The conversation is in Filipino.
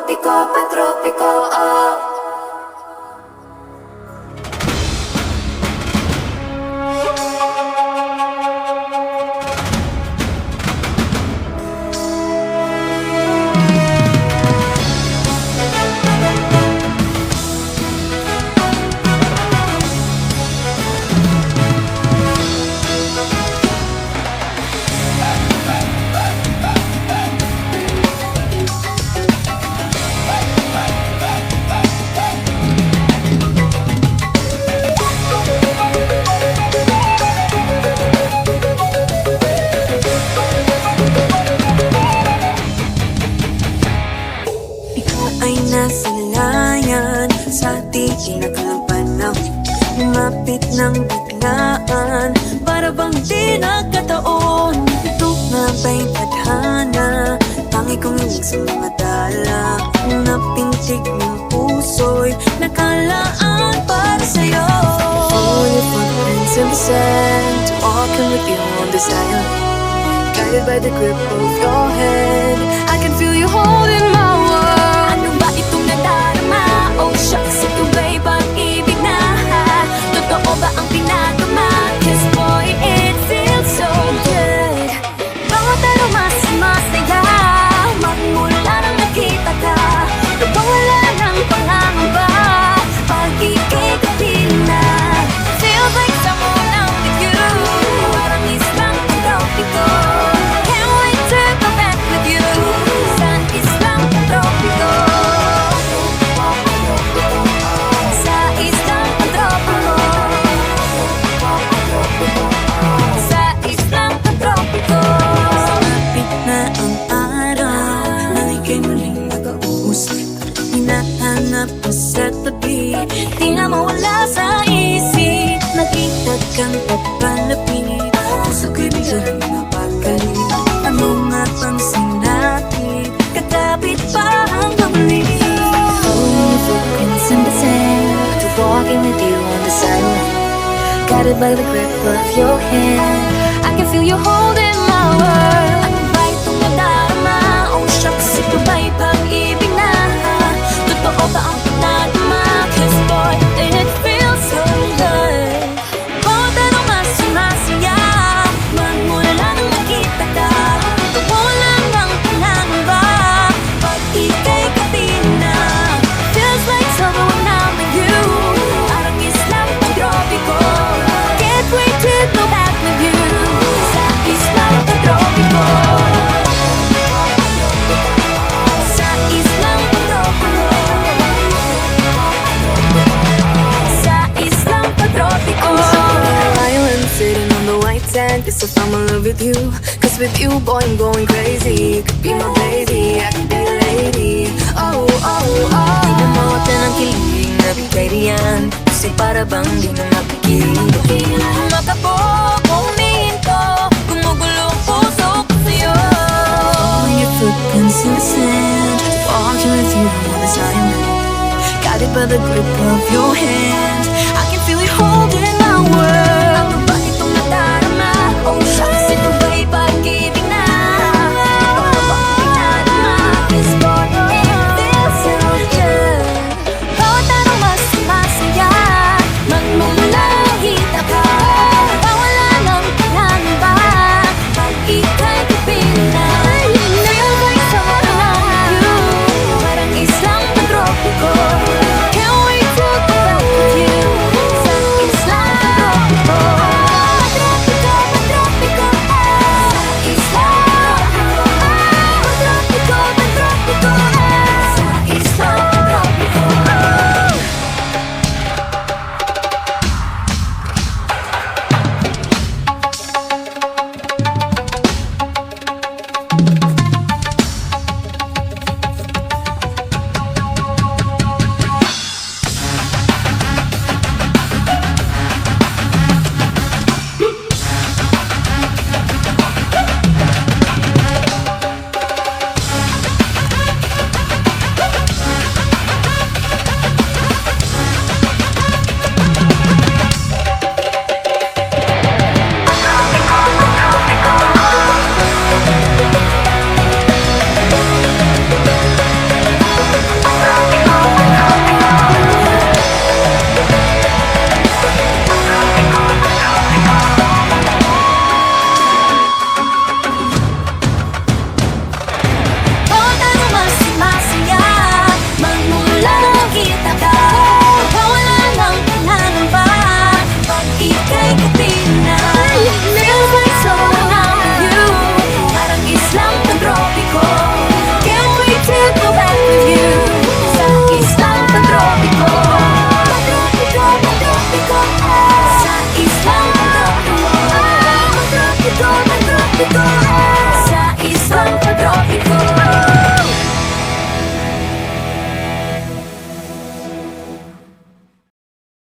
patropiko, patropiko, oh. Ay nasa layan sa di kinakalampanaw. Lumapit ng biglaan para bang di nagkataon. Ito nga ba'y tadhana? Tangi kong ilig sa mga dala. Napintig ng puso'y nakalaan para sa'yo. All your footprints in the sand, walking with you on this island, guided by the grip of your hand. I can feel you holding my world. Ano ba itong nadarama? Oh shucks, ito ba'y pag-ibig na? Totoo ba ang pinagama? 'Cause boy, it feels so good. Bawat aroma sumasaya magmula nang nakita ka. Nawawala ng pangangamba pag ika'y katina. Feels like someone I'm with you. Parang islang patropiko. Can't wait to go back with you. Sa islang patropiko. Sa islang patropiko. Sa islang patropiko. Malapit na ang araw nang ika'y muling nag-uusap. Hinahanap mo sa tabi, di na mawala sa isip. Nakita kang papalapit, puso ko'y biglang napagalit. Ano nga bang sinapit, kakapit pa hanggang muli. Holding your footprints in the sand, to walking with you on the sidewalk, guided by the grip of your hand. I can feel you holding my world. Ano ba itong nadarama? Oh shucks, ito ba'y pag-ibig na? Totoo ba ang pinagama? 'Cause boy, it feels so good. Bawat aroma sumasaya magmula nang nakita ka. Nawawala ng pangangamba pag ika'y katina. Feels like summer when I'm with you. Parang islang patropiko. Can't wait to go back with you. Sa islang patropiko. Sa islang patropiko. Sa islang patropiko. Island sitting on the white sand, guess if I'm in love with you. 'Cause with you, boy, I'm going crazy. Could be my baby, I could be a lady. Oh, oh, oh. Tingnan mo at ng kilig na bigay riyan, kasi para bang di na mapigil. Makapok, huminto, gumugulo ang puso ko sa'yo. When your footprints in the sand, walking with you on this island, guided by the grip of your hand. I can feel you holding my world.